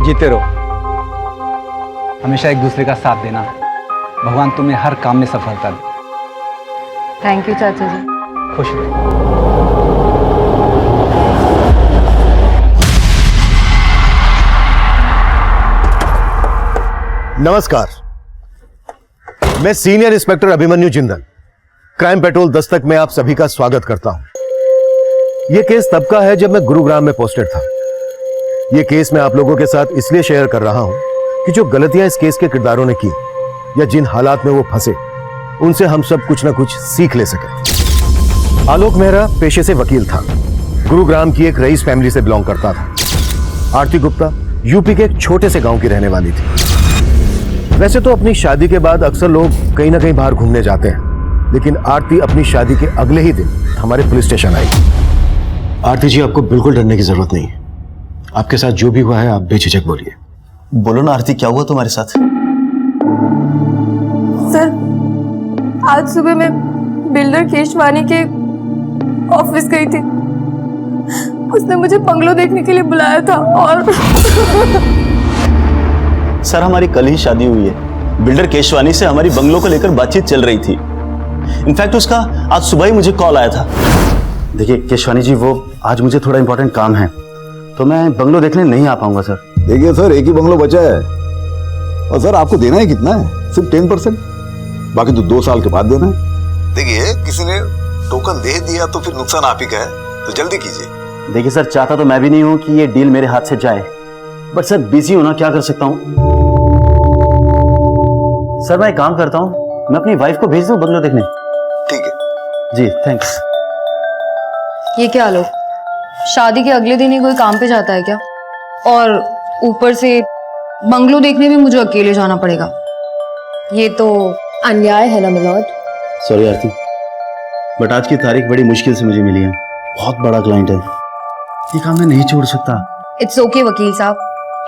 जीते रहो, हमेशा एक दूसरे का साथ देना। भगवान तुम्हें हर काम में सफलता दे। थैंक यू चाचा जी। खुश रहो। नमस्कार, मैं senior inspector Abhimanyu Jindal, crime petrol Dastak में आप सभी का स्वागत करता हूं। यह केस तब का है जब मैं गुरुग्राम में पोस्टेड था। यह केस मैं आप लोगों के साथ इसलिए शेयर कर रहा हूं कि जो गलतियां इस केस के किरदारों ने की या जिन हालात में वो फंसे, उनसे हम सब कुछ ना कुछ सीख ले सके। आलोक मेहरा पेशे से वकील था, गुरुग्राम की एक रईस फैमिली से बिलोंग करता था। आरती गुप्ता यूपी के एक छोटे से गांव की रहने वाली थी। वैसे तो अपनी शादी के बाद अक्सर लोग कहीं ना कहीं बाहर घूमने जाते हैं, लेकिन आरती अपनी शादी के अगले ही दिन हमारे पुलिस स्टेशन आई। आरती जी, आपको बिल्कुल डरने की जरूरत नहीं है। आपके साथ जो भी हुआ है आप बेझिझक बोलिए। बोलो ना आरती, क्या हुआ तुम्हारे साथ? सर, आज सुबह मैं बिल्डर केशवानी के ऑफिस गई थी। उसने मुझे बंगलो देखने के लिए बुलाया था और सर, हमारी कल ही शादी हुई है। बिल्डर केशवानी से हमारी बंगलो को लेकर बातचीत चल रही थी। इनफैक्ट उसका आज सुबह ही मुझे कॉल आया था। देखिए केशवानी जी, वो आज मुझे थोड़ा इंपॉर्टेंट काम है तो मैं बंगलो देखने नहीं आ पाऊंगा सर। देखिए सर, एक ही बंगलो बचा है और सर आपको देना है कितना है? सिर्फ 10%, बाकी तो 2 साल के बाद देना है। देखिए, किसी ने टोकन दे दिया तो फिर नुकसान आप ही का है, तो जल्दी कीजिए। देखिए सर, चाहता तो मैं भी नहीं हूं कि ये डील मेरे हाथ से जाए, बट सर बिजी हूं ना, क्या कर सकता हूं। सर मैं एक काम करता हूं, मैं अपनी वाइफ को भेज दूं बंगलो देखने। ठीक है जी, थैंक्स। ये क्या आलोक, शादी के अगले दिन ही कोई काम पे जाता है क्या? और ऊपर से बंगलो देखने भी मुझे अकेले जाना पड़ेगा। ये तो अन्याय है ना मिलॉर्ड। सॉरी आरती, बट आज की तारीख बड़ी मुश्किल से मुझे मिली है। बहुत बड़ा क्लाइंट है, ये काम मैं नहीं छोड़ सकता। इट्स ओके वकील साहब,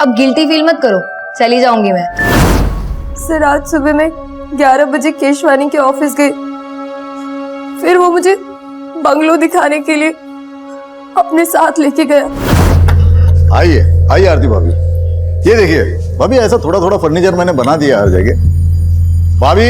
अब गिल्टी फील मत करो, चली जाऊंगी मैं। सर, आज सुबह मैं 11 बजे केशवानी के ऑफिस गई। फिर वो मुझे बंगलो दिखाने के लिए अपने साथ लेके गया। आइए आइए आरती भाभी, ये देखिए भाभी, ऐसा थोड़ा थोड़ा फर्नीचर मैंने बना दिया हर जगह। भाभी,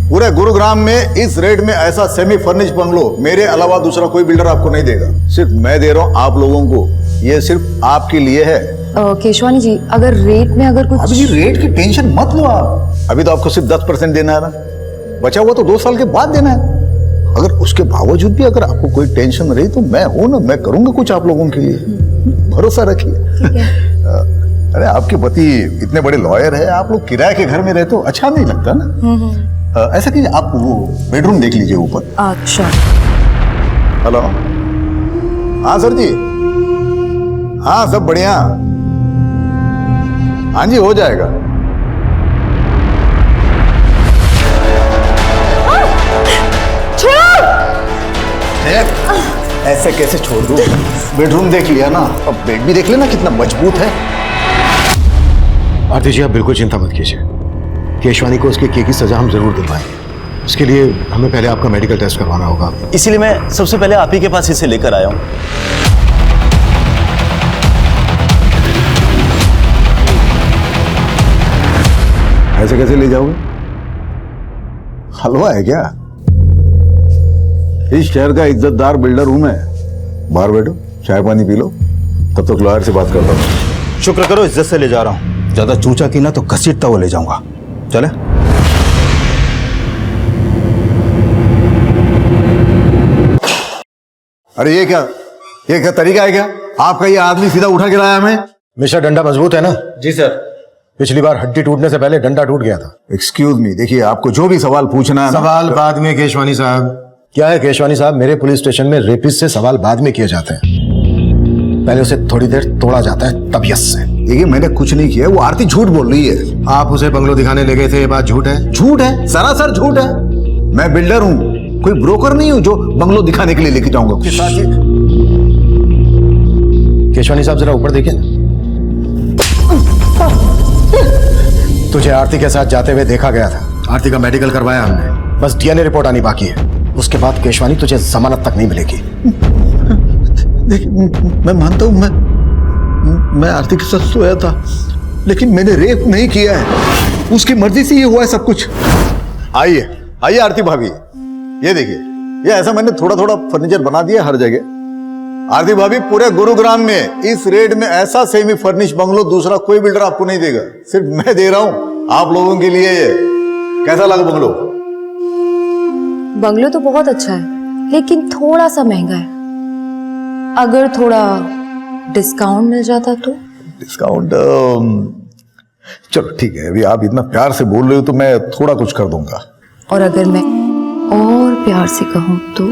पूरे गुरुग्राम में इस रेट में ऐसा सेमी फर्निश बंगलो मेरे अलावा दूसरा कोई बिल्डर आपको नहीं देगा। सिर्फ मैं दे रहा हूँ आप लोगों को, ये सिर्फ आपके लिए है। केशवानी जी, अगर रेट में अगर कुछ... अभी रेट की टेंशन मत लो आप। अभी तो आपको सिर्फ 10% देना है ना, बचा हुआ तो 2 साल के बाद देना है। अगर उसके बावजूद भी अगर आपको कोई टेंशन रही तो मैं हूं ना, मैं करूंगा कुछ आप लोगों के लिए, भरोसा रखिए। अरे आपके पति इतने बड़े लॉयर है, आप लोग किराए के घर में रहते हो, अच्छा नहीं लगता ना। ऐसा कीजिए, आप वो बेडरूम देख लीजिए ऊपर। अच्छा। हेलो, हाँ सर जी, हाँ सब बढ़िया, हाँ जी हो जाएगा। ऐसे कैसे छोड़ दूं? बेडरूम देख लिया ना, अब बेड भी देख लेना कितना मजबूत है। आरती जी, आप बिल्कुल चिंता मत कीजिए। केशवानी को उसके किए की सजा हम जरूर दिलवाएंगे। उसके लिए हमें पहले आपका मेडिकल टेस्ट करवाना होगा। इसीलिए मैं सबसे पहले आप ही के पास इसे लेकर आया हूं। ऐसे कैसे ले जाओगे? हलवा है क्या? इस शहर का इज्जतदार बिल्डर हूं मैं। बाहर बैठो, चाय पानी पी लो, तब तक लॉयर से बात करता हूं। शुक्र करो इज्जत से ले जा रहा हूं, ज्यादा चूचा की ना तो घसीटता हुआ ले जाऊंगा। चले। अरे ये क्या तरीका है क्या आपका? ये आदमी सीधा उठा के लाया हमें। मिस्टर, डंडा मजबूत है ना? जी सर। पिछली बार हड्डी टूटने से पहले डंडा टूट गया था। एक्सक्यूज मी, देखिए आपको जो भी सवाल पूछना है ना, सवाल बाद में केशवानी साहब। क्या है केशवानी साहब, मेरे पुलिस स्टेशन में रेपिस्ट से सवाल बाद में किए जाते हैं, पहले उसे थोड़ी देर तोड़ा जाता है तबीयत से। देखिए मैंने कुछ नहीं किया, वो आरती झूठ बोल रही है। आप उसे बंगलो दिखाने ले गए थे, ये बात झूठ है? झूठ है, सरासर झूठ है। मैं बिल्डर हूँ, कोई ब्रोकर नहीं हूँ जो बंगलो दिखाने के लिए लेके जाऊंगा। केशवानी साहब जरा ऊपर देखिए ना। तुझे आरती के साथ जाते हुए देखा गया था। आरती का मेडिकल करवाया हमने, बस डीएनए रिपोर्ट आनी बाकी है। उसके बाद केशवानी तुझे जमानत तक नहीं मिलेगी। देखिए मैं मानता हूँ, मैं आरती के साथ सोया था, लेकिन मैंने रेप नहीं किया है, उसकी मर्जी से ये हुआ है सब कुछ। आइए आइए आरती भाभी, ये देखिए, ये ऐसा मैंने थोड़ा थोड़ा फर्नीचर बना दिया हर जगह। आरती भाभी, पूरे गुरुग्राम में इस रेट में ऐसा सेमी फर्निश बंगलो दूसरा कोई बिल्डर आपको नहीं देगा, सिर्फ मैं दे रहा हूं आप लोगों के लिए। ये कैसा लगा बंगलो? बंगलो तो बहुत अच्छा है, लेकिन थोड़ा सा महंगा है। अगर थोड़ा डिस्काउंट मिल जाता तो। डिस्काउंट? चलो ठीक है, अभी आप इतना प्यार से बोल रहे हो तो मैं थोड़ा कुछ कर दूंगा। और अगर मैं और प्यार से कहूं तो?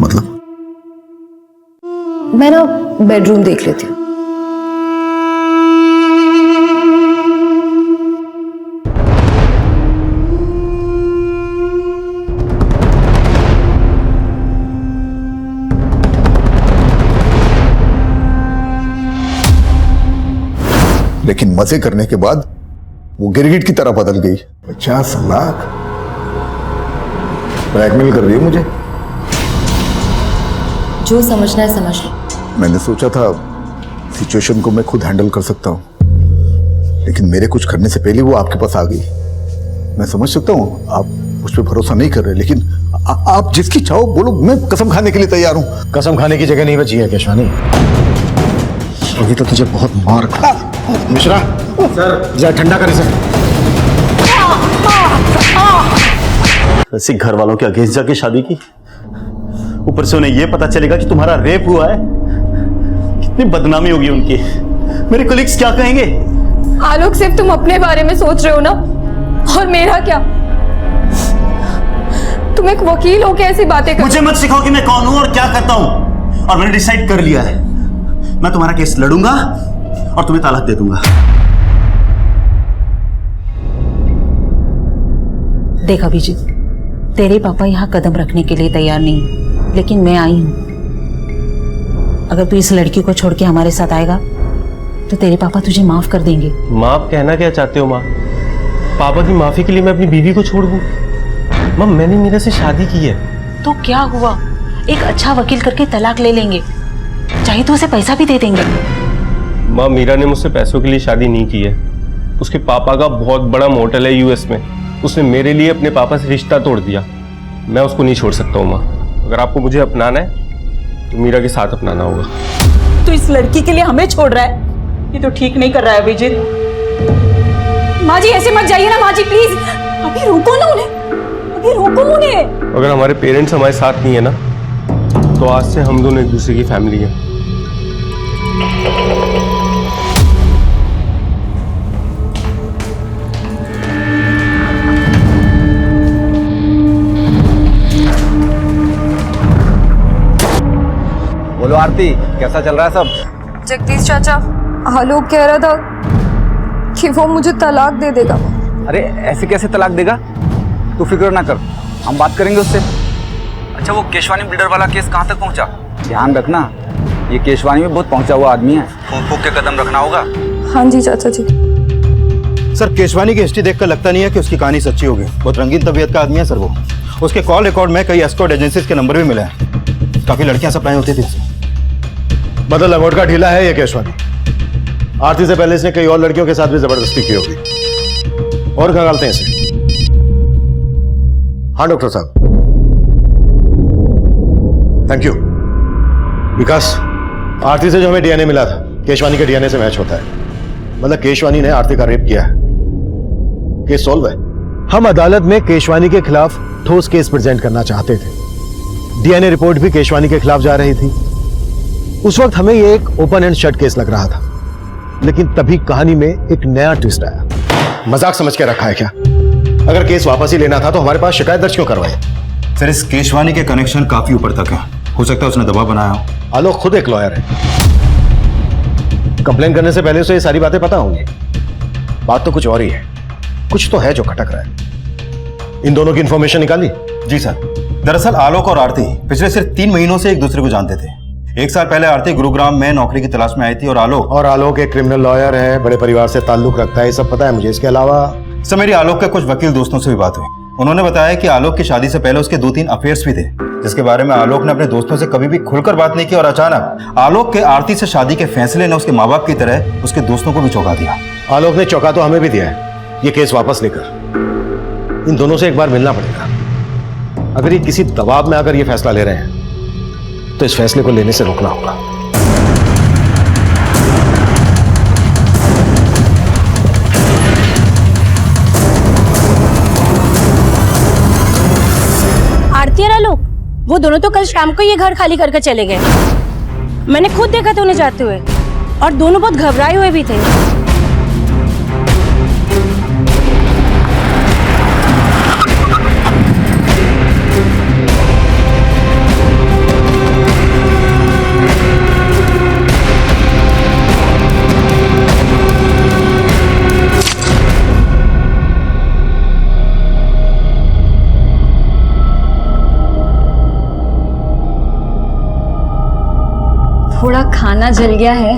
मतलब? मैं ना बेडरूम देख लेती हूँ। लेकिन मजे करने के बाद वो गिरगिट की तरह बदल गई। 50 लाख ब्लैकमेल कर रही है मुझे। जो समझना है समझ लो। मैंने सोचा था सिचुएशन को मैं खुद हैंडल कर सकता हूं, लेकिन मेरे कुछ करने से पहले वो आपके पास आ गई। मैं समझ सकता हूं आप मुझ पर भरोसा नहीं कर रहे, लेकिन आप जिसकी चाहो बोलो, मैं कसम खाने के लिए तैयार हूं। कसम खाने की जगह नहीं बची है केशवानी, अभी तो तुझे बहुत मार खा। मिश्रा सर, जरा ठंडा करे सर। वैसे घर वालों के अगेंस्ट जाके शादी की, ऊपर से उन्हें यह पता चलेगा कि तुम्हारा रेप हुआ है, कितनी बदनामी होगी उनकी। मेरे कोलिग्स क्या कहेंगे? आलोक, सिर्फ तुम अपने बारे में सोच रहे हो ना, और मेरा क्या? तुम एक वकील हो के ऐसी बातें कर। मुझे मत सिखाओ कि मैं कौन हूं और क्या करता हूं। और मैंने डिसाइड कर लिया है, मैं तुम्हारा केस लड़ूंगा और तुम्हें तलाक दे दूंगा। देख अभिजीत, तेरे पापा यहाँ कदम रखने के लिए तैयार नहीं, लेकिन मैं आई हूँ। अगर तू इस लड़की को छोड़ के हमारे साथ आएगा तो तेरे पापा तुझे माफ कर देंगे। माँ, कहना क्या चाहते हो माँ? पापा की माफी के लिए मैं अपनी बीवी को छोड़ दूँ? माँ, मैंने मीरा से शादी की है। तो क्या हुआ, एक अच्छा वकील करके तलाक ले लेंगे, चाहे तो उसे पैसा भी दे देंगे। माँ, मीरा ने मुझसे पैसों के लिए शादी नहीं की है। उसके पापा का बहुत बड़ा मोटल है यूएस में, उसने मेरे लिए अपने पापा से रिश्ता तोड़ दिया। मैं उसको नहीं छोड़ सकता हूँ माँ। अगर आपको मुझे अपनाना है तो मीरा के साथ अपनाना होगा। तो इस लड़की के लिए हमें छोड़ रहा है, ये तो ठीक नहीं कर रहा है अभिजीत। माँ जी ऐसे मत जाइए ना, माँ जी प्लीज, अभी रोको ना उन्हें, अभी रोको उन्हें। अगर हमारे पेरेंट्स हमारे साथ नहीं है ना, तो आज से हम दोनों एक दूसरे की फैमिली है। बोलो आरती, कैसा चल रहा है सब? जगदीश चाचा, आलोक कह रहा था कि वो मुझे तलाक दे देगा। अरे ऐसे कैसे तलाक देगा? तू फिक्र ना कर, हम बात करेंगे उससे। अच्छा, वो केशवानी बिल्डर वाला केस कहाँ तक पहुँचा? ध्यान रखना, ये केशवानी में बहुत पहुँचा हुआ आदमी है, फूक फूक के कदम रखना होगा। हाँ जी चाचा जी। सर, केशवानी की हिस्ट्री देखकर लगता नहीं है कि उसकी कहानी सच्ची होगी। बहुत रंगीन तबीयत का आदमी है सर वो। उसके कॉल रिकॉर्ड में कई एस्कॉर्ट एजेंसीज के नंबर भी मिले हैं, काफी लड़कियां सप्लाई होती थी। बदल अवॉर्ड का ढीला है ये केशवानी। आरती से पहले इसने कई और लड़कियों के साथ भी जबरदस्ती की होगी। और क्या डालते हैं इसे? हाँ डॉक्टर साहब। Thank you. विकास, आरती से जो हमें डीएनए मिला था, केशवानी के डीएनए से मैच होता है। मतलब केशवानी ने आरती का रेप किया है। केस सॉल्व है। हम अदालत में केशवानी के खिलाफ ठोस केस प्रेजेंट करना चाहते थे। डीएनए रिपोर्ट भी केशवानी के खिलाफ जा रही थी। उस वक्त हमें ये एक ओपन एंड शट केस लग रहा था, लेकिन तभी कहानी में एक नया ट्विस्ट आया। मजाक समझ के रखा है क्या? अगर केस वापस ही लेना था तो हमारे पास शिकायत दर्ज क्यों करवाई? सर, इस केशवानी के कनेक्शन काफी ऊपर तक है, हो सकता है उसने दबाव बनाया हो। आलोक खुद एक लॉयर है, कंप्लेन करने से पहले उसे ये सारी बातें पता होंगी। बात तो कुछ और ही है, कुछ तो है जो खटक रहा है। इन दोनों की इंफॉर्मेशन निकाली? जी सर। दरअसल आलोक और आरती पिछले सिर्फ 3 महीनों से एक दूसरे को जानते थे। 1 साल पहले आरती गुरुग्राम में नौकरी की तलाश में आई थी और आलोक एक क्रिमिनल लॉयर है, बड़े परिवार से ताल्लुक रखता है, ये सब पता है मुझे। इसके अलावा सर, मेरी आलोक के कुछ वकील दोस्तों से भी बात हुई। उन्होंने बताया कि आलोक की शादी से पहले उसके 2-3 अफेयर्स भी थे, जिसके बारे में आलोक ने अपने दोस्तों से कभी भी खुलकर बात नहीं की। और अचानक आलोक के आरती से शादी के फैसले ने उसके माँ बाप की तरह उसके दोस्तों को भी चौंका दिया। आलोक ने चौंका तो हमें भी दिया है। ये केस वापस लेकर इन दोनों से एक बार मिलना पड़ेगा। अगर ये किसी दबाव में आकर ये फैसला ले रहे हैं तो इस फैसले को लेने से रोकना होगा। आरती और आलोक, वो दोनों तो कल शाम को ये घर खाली करके चले गए। मैंने खुद देखा था उन्हें जाते हुए, और दोनों बहुत घबराए हुए भी थे। थोड़ा खाना जल गया है।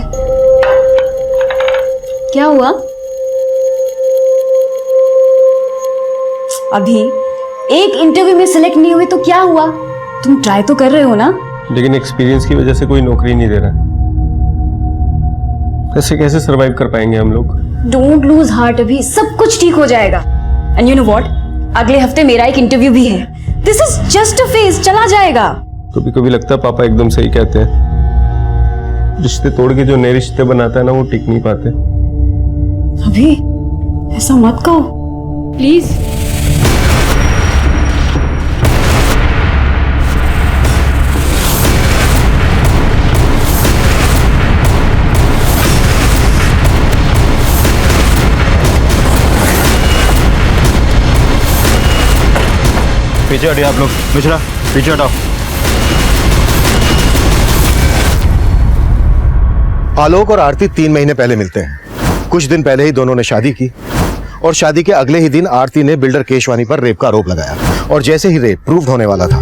क्या हुआ? अभी एक इंटरव्यू में सिलेक्ट नहीं हुए तो क्या हुआ? तुम ट्राई तो कर रहे हो ना? लेकिन एक्सपीरियंस की वजह से कोई नौकरी नहीं दे रहा। ऐसे कैसे सरवाइव कर पाएंगे हम लोग? डोंट लूज हार्ट, अभी सब कुछ ठीक हो जाएगा। एंड यू नो व्हाट, अगले हफ्ते मेरा एक इंटरव्यू भी है। This is just a phase, चला जाएगा। कभी कभी लगता है पापा एकदम सही कहते हैं, रिश्ते तोड़ के जो नए रिश्ते बनाता है ना, वो टिक नहीं पाते। अभी ऐसा मत कहो प्लीज। पीछे हटिए आप लोग, मिश्रा पीछे हटाओ। आलोक और आरती 3 महीने पहले मिलते हैं। कुछ दिन पहले ही दोनों ने शादी की और शादी के अगले ही दिन आरती ने बिल्डर केशवानी पर रेप का आरोप लगाया। और जैसे ही रेप प्रूव होने वाला था,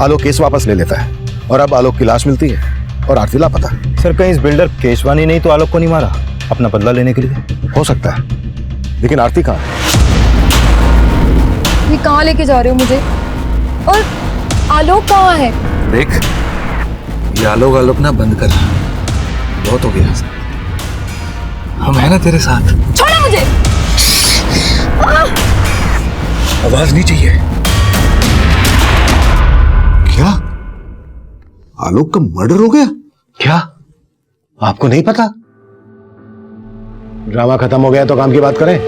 आलोक केस वापस ले लेता है और अब आलोक की लाश मिलती है और आरती लापता। सर, कहीं इस बिल्डर केशवानी ने तो आलोक को नहीं मारा अपना बदला लेने के लिए? हो सकता है, लेकिन आरती कहाँ है? ये कहाँ लेके जा रहे हो मुझे? और आलोक कहाँ है? देख, ये आलोक आलोक ना बंद कर, बहुत हो गया। हम है ना तेरे साथ। छोड़ो मुझे। आवाज नहीं चाहिए। क्या आलोक का मर्डर हो गया? क्या आपको नहीं पता? ड्रामा खत्म हो गया तो काम की बात करें।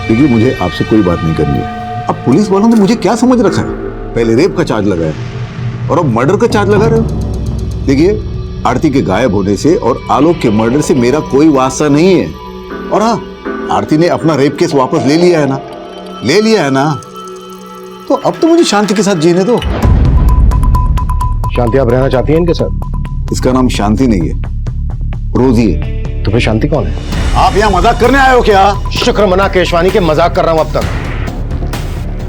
देखिए, मुझे आपसे कोई बात नहीं करनी है। अब पुलिस वालों ने मुझे क्या समझ रखा है? पहले रेप का चार्ज लगाया और अब मर्डर का चार्ज लगा रहे हो। देखिए, आरती के गायब होने से और आलोक के मर्डर से मेरा कोई वास्ता नहीं है। और हाँ, आरती ने अपना रेप केस वापस ले लिया है ना, ले लिया है ना, तो अब तो मुझे शांति के साथ जीने दो। शांति आप रहना चाहती हैं इनके साथ? इसका नाम शांति नहीं है, रोजी है। तो फिर शांति कौन है? आप यहाँ मजाक करने आए हो क्या? शुक्र मना केशवानी के मजाक कर रहा हूं अब तक।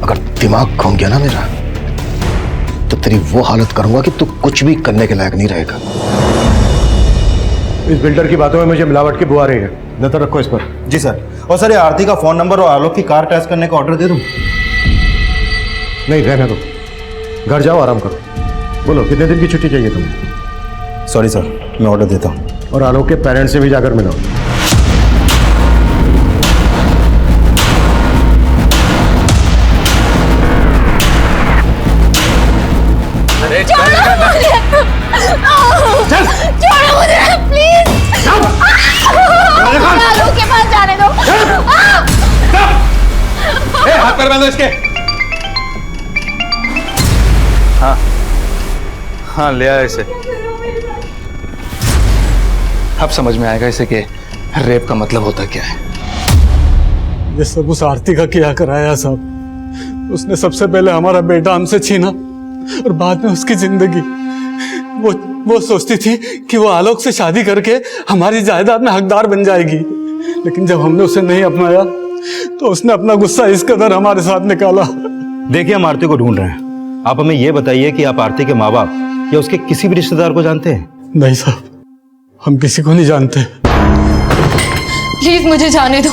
अगर दिमाग घूम गया ना मेरा, तो तेरी वो हालत करूंगा कि तू कुछ भी करने के लायक नहीं रहेगा। इस बिल्डर की बातों में मुझे मिलावट की बू आ रही है। नजर रखो इस पर। जी सर। और सर, ये आरती का फोन नंबर और आलोक की कार टेस्ट करने का ऑर्डर दे दूं? नहीं, रहने दो, घर जाओ, आराम करो। बोलो, कितने दिन की छुट्टी चाहिए तुम्हें? सॉरी सर, मैं ऑर्डर देता हूँ। और आलोक के पेरेंट्स से भी जाकर मिलो। छोड़ो मुझे प्लीज। आलोक के पास जाने दो। हाथ पैर बांधो इसके। हाँ, ले आया इसे। अब समझ में आएगा इसे कि रेप का मतलब होता क्या है। ये सब उस आरती का किया कराया साहब। उसने सबसे पहले हमारा बेटा हमसे छीना और बाद में उसकी जिंदगी। वो सोचती थी कि वो आलोक से शादी करके हमारी जायदाद में हकदार बन जाएगी, लेकिन जब हमने उसे नहीं अपनाया तो उसने अपना गुस्सा इस कदर हमारे साथ निकाला। देखिए, हम आरती को ढूंढ रहे हैं। आप हमें यह बताइए कि आप आरती के माँ बाप या उसके किसी भी रिश्तेदार को जानते हैं? नहीं साहब, हम किसी को नहीं जानते। प्लीज मुझे जाने दो,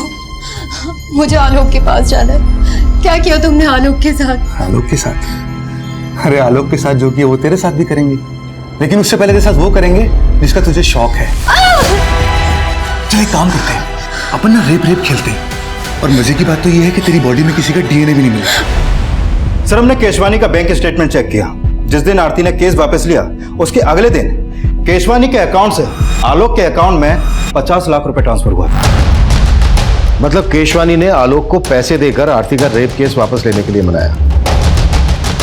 मुझे आलोक के पास जाना है। क्या किया तुमने आलोक के साथ? आलोक के साथ? अरे आलोक के साथ जो किया वो तेरे साथ भी करेंगे, लेकिन उससे पहले तेरे साथ वो करेंगे जिसका तुझे शौक है। चल एक काम करते हैं, अपन ना रेप रेप खेलते हैं, और मजे की बात तो ये है कि तेरी बॉडी में किसी का डीएनए भी नहीं मिला। सर हमने केशवानी का बैंक स्टेटमेंट चेक किया। जिस दिन आरती ने केस वापस लिया उसके अगले दिन केशवानी के अकाउंट से आलोक के अकाउंट में 50 लाख रुपए ट्रांसफर हुआ था। मतलब केशवानी ने आलोक को पैसे देकर आरती का रेप केस वापस लेने के लिए मनाया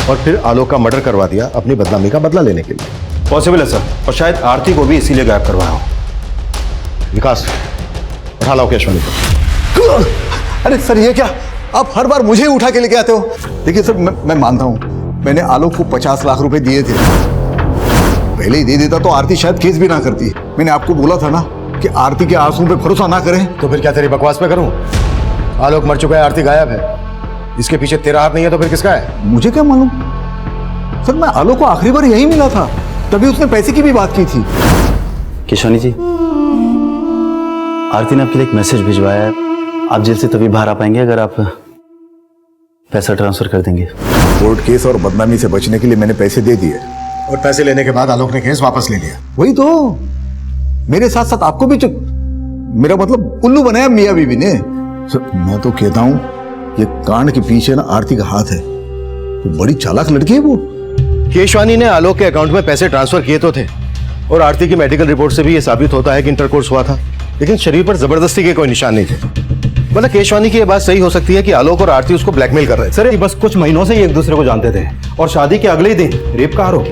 और फिर आलोक का मर्डर करवा दिया अपनी बदनामी का बदला लेने के लिए। पॉसिबल है सर, और शायद आरती को भी इसीलिए गायब करवाया हो। विकास, उठा लाओ केशवानी को। अरे सर ये क्या, आप हर बार मुझे ही उठा के लेके आते हो। देखिए सर, मैं मानता हूं मैंने आलोक को 50 लाख रुपए दिए थे, पहले ही दे देता तो आरती शायद केस भी ना करती। मैंने आपको बोला था ना कि आरती के आंसू पे भरोसा ना करें। तो फिर क्या तेरी बकवास पे करूं? आलोक मर चुका है, आरती गायब है, इसके पीछे तेरा हाथ नहीं है तो फिर किसका है? मुझे क्या मालूम सर, मैं आलोक को आखिरी बार यही मिला था, तभी उसने पैसे की भी बात की थी। केशवानी जी, आरती ने आपके लिए एक मैसेज भिजवाया है। आप जेल से तभी बाहर आ पाएंगे अगर आप पैसा ट्रांसफर कर देंगे। कोर्ट केस और बदनामी से बचने के लिए मैंने पैसे दे दिए, और पैसे लेने के बाद आलोक ने केस वापस ले लिया। वही तो, मेरे साथ साथ आपको भी मेरा मतलब उल्लू बनाया मियां बीवी ने। सर मैं तो कहता हूं ये कांड के पीछे ना आरती का हाथ है, तो बड़ी चालाक लड़की है वो। केशवानी ने आलोक के अकाउंट में पैसे ट्रांसफर किए तो थे, और आरती की मेडिकल रिपोर्ट से भी यह साबित होता है कि इंटरकोर्स हुआ था, लेकिन शरीर पर जबरदस्ती के कोई निशान नहीं थे। मतलब केशवानी की यह बात सही हो सकती है कि आलोक और आरती उसको ब्लैकमेल कर रहे थे। सर ये बस कुछ महीनों से ही एक दूसरे को जानते थे, और शादी के अगले ही दिन रेप का आरोप।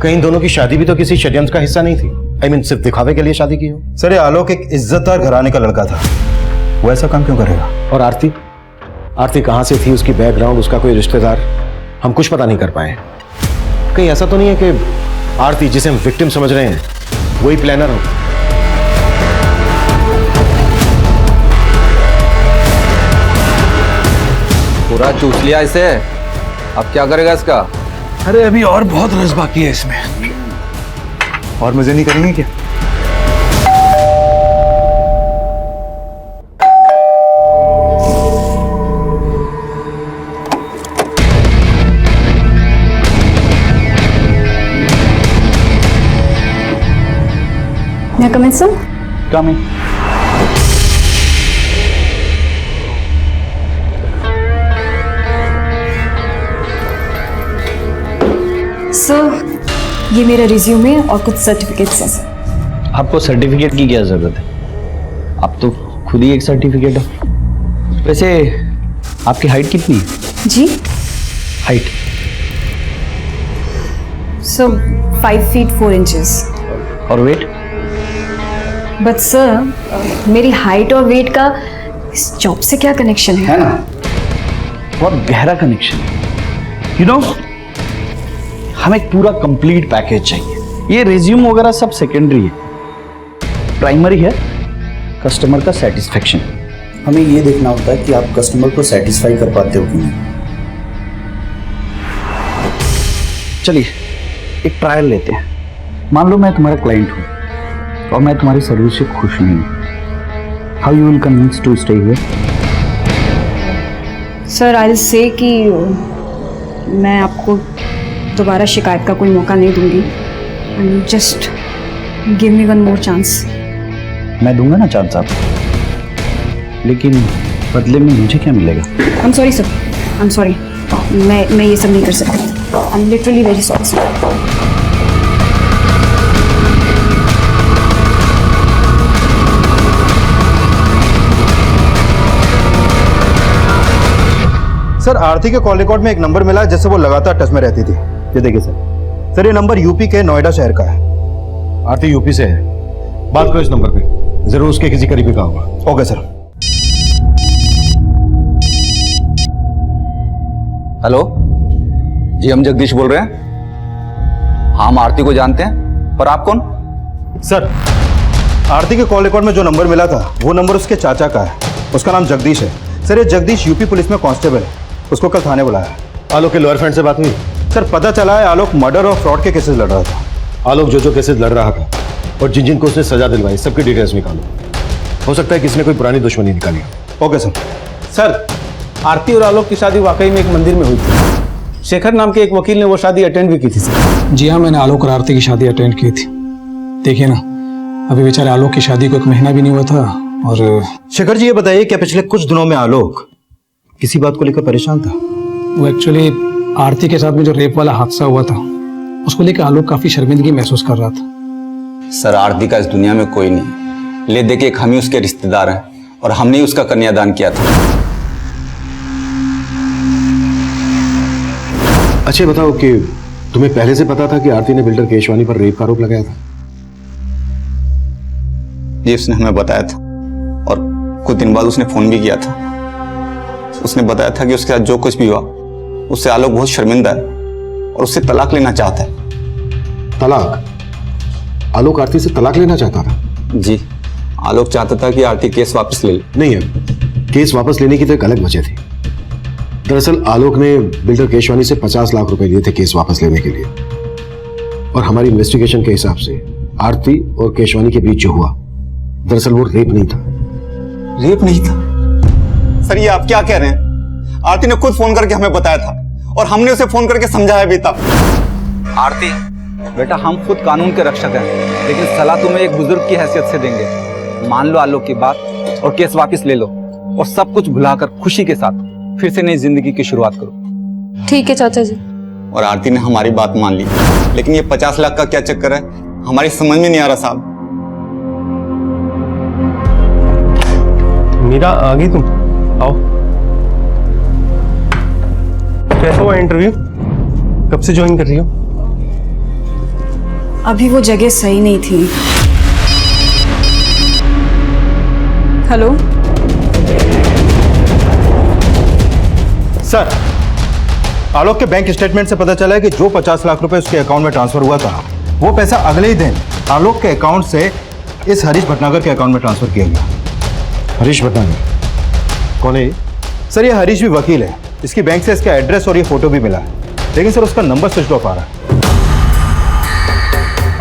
कहीं दोनों की शादी भी तो किसी षड्यंत्र का हिस्सा नहीं थी। I mean, सिर्फ दिखावे के लिए शादी की हो। सर ये आलोक एक इज्जतदार घराने का लड़का था, वो ऐसा काम क्यों करेगा? और आरती, आरती कहां से थी, उसकी बैकग्राउंड, उसका कोई रिश्तेदार, हम कुछ पता नहीं कर पाए। कहीं ऐसा तो नहीं है कि आरती जिसे हम विक्टिम समझ रहे हैं वही प्लानर हो? पूरा चूस लिया इसे, अब क्या करेगा इसका? अरे अभी और बहुत रस बाकी है इसमें, और मजे नहीं करेंगे क्या? मैं कम इन सर? कम इन। सर ये मेरा रिज्यूमे और कुछ सर्टिफिकेट्स हैं सर। आपको सर्टिफिकेट की क्या जरूरत है? आप तो खुद ही एक सर्टिफिकेट हो। वैसे आपकी हाइट कितनी है? जी हाइट? Sir 5 feet 4 inches। और वेट? बट सर मेरी हाइट और वेट का इस जॉब से क्या कनेक्शन है? ना, बहुत गहरा कनेक्शन है। यू नो, हमें एक पूरा कंप्लीट पैकेज चाहिए। ये रिज्यूम वगैरह सब सेकेंडरी है, प्राइमरी है कस्टमर का सेटिस्फेक्शन। हमें ये देखना होता है कि आप कस्टमर को सेटिस्फाई कर पाते हो कि नहीं। चलिए एक ट्रायल लेते हैं। मान लो मैं तुम्हारा क्लाइंट हूँ और मैं तुम्हारी सर्विस से खुश नहीं हूँ। How you will convince to stay here? Sir I will say कि मैं आपको दोबारा शिकायत का कोई मौका नहीं दूंगी। And just give me one more chance. मैं दूंगा ना चांस आपको, लेकिन बदले में मुझे क्या मिलेगा? I am sorry sir, I am sorry, मैं ये सब नहीं कर सकती। I am literally very sorry sir. Sir Aarti के कॉल रिकॉर्ड में एक नंबर मिला जिससे वो लगातार टच में रहती थी। ये देखिए सर, सर ये नंबर यूपी के नोएडा शहर का है। आरती यूपी से है, बात करो इस नंबर पे, जरूर उसके किसी करीबी का होगा। Okay sir. हेलो जी, हम जगदीश बोल रहे हैं। हाँ, हम आरती को जानते हैं, पर आप कौन? सर आरती के कॉल रिकॉर्ड में जो नंबर मिला था वो नंबर उसके चाचा का है, उसका नाम जगदीश है। सर ये जगदीश यूपी पुलिस में कांस्टेबल है, उसको कल थाने बुलाया। आलोक के लोअर फ्रेंड से बात हुई? सर पता चला है आलोक मर्डर और फ्रॉड के केसेस लड़ रहा था। आलोक जो केसेस लड़ रहा था और जिन जिन को उसने सजा दिलवाई, सबकी डिटेल्स निकालो। हो सकता है किसी ने कोई पुरानी दुश्मनी निकाली हो। Okay sir. सर आरती और आलोक की शादी वाकई में एक मंदिर में हुई थी। शेखर नाम के एक वकील ने वो शादी अटेंड भी की थी सर। जी हाँ, मैंने आलोक और आरती की शादी अटेंड की थी। देखिए ना, अभी बेचारे आलोक की शादी को 1 महीना भी नहीं हुआ था। और शेखर जी ये बताइए, क्या पिछले कुछ दिनों में आलोक किसी बात को लेकर परेशान था? वो एक्चुअली आरती के साथ में जो रेप वाला हादसा हुआ था, उसको लेकर आलोक काफी शर्मिंदगी महसूस कर रहा था। सर, आरती का इस दुनिया में कोई नहीं। ले देखिए, हम ही उसके रिश्तेदार हैं और हमने ही उसका कन्यादान किया था। अच्छा बताओ कि तुम्हें पहले से पता था कि आरती ने बिल्डर केशवानी पर रेप का आरोप लगाया था? जी, उसने हमें बताया था और कुछ दिन बाद उसने फोन भी किया था। उसने बताया था कि उसके साथ जो कुछ भी हुआ उससे आलोक बहुत शर्मिंदा है और उससे तलाक लेना चाहता है। तलाक? आलोक आरती से तलाक लेना चाहता था? जी, आलोक चाहता था कि आरती केस वापस ले ले। नहीं है, केस वापस लेने की तो एक अलग वजह थी। दरअसल आलोक ने बिल्डर केशवानी से 50 लाख रुपए लिए थे केस वापस लेने के लिए। और हमारी इन्वेस्टिगेशन के हिसाब से आरती और केशवानी के बीच जो हुआ, दरअसल वो रेप नहीं था। रेप नहीं था? सर, ये आप क्या कह रहे हैं? आरती ने खुद फोन करके हमें बताया था और हमने उसे फोन करके समझाया भी था। आरती बेटा, हम खुद कानून के रक्षक हैं, लेकिन सलाह तुम्हें एक बुजुर्ग की हैसियत से देंगे। मान लो आलोक की बात और केस वापस ले लो और सब कुछ भुलाकर खुशी के साथ फिर से नई जिंदगी की शुरुआत करो। ठीक है चाचा जी। और आरती ने हमारी बात मान ली, लेकिन ये 50 लाख का क्या चक्कर है, हमारी समझ में नहीं आ रहा साहब। मीरा, आ गई तुम? आओ। कैसा हुआ इंटरव्यू? कब से ज्वाइन कर रही हो? अभी वो जगह सही नहीं थी। हेलो सर, आलोक के बैंक स्टेटमेंट से पता चला है कि जो 50 लाख रुपए उसके अकाउंट में ट्रांसफर हुआ था, वो पैसा अगले ही दिन आलोक के अकाउंट से इस हरीश भटनागर के अकाउंट में ट्रांसफर किया गया। हरीश भटनागर कौन है? सर, ये हरीश भी वकील है। इसकी बैंक से इसका एड्रेस और ये फोटो भी मिला है, लेकिन सर उसका नंबर स्विच ऑफ आ रहा है।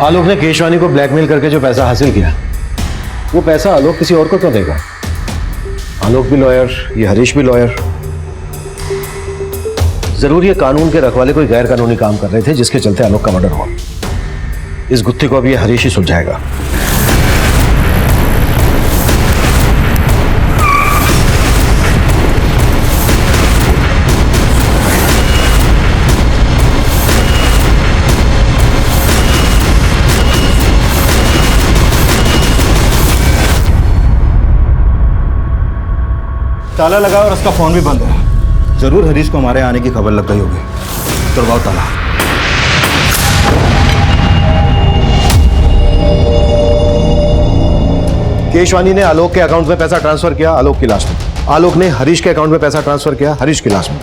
आलोक ने केशवानी को ब्लैकमेल करके जो पैसा हासिल किया, वो पैसा आलोक किसी और को क्यों देगा? आलोक भी लॉयर, ये हरीश भी लॉयर। जरूर ये कानून के रखवाले कोई गैर कानूनी काम कर रहे थे, जिसके चलते आलोक का मर्डर हुआ। इस गुत्थी को अब ये हरीश ही सुलझाएगा। ताला लगा और उसका फोन भी बंद है। जरूर हरीश को हमारे आने की खबर लग गई होगी। तोड़वाओ ताला। केशवानी ने आलोक के अकाउंट में पैसा ट्रांसफर किया आलोक की लाश में। आलोक ने हरीश के अकाउंट में पैसा ट्रांसफर किया हरीश की लाश में।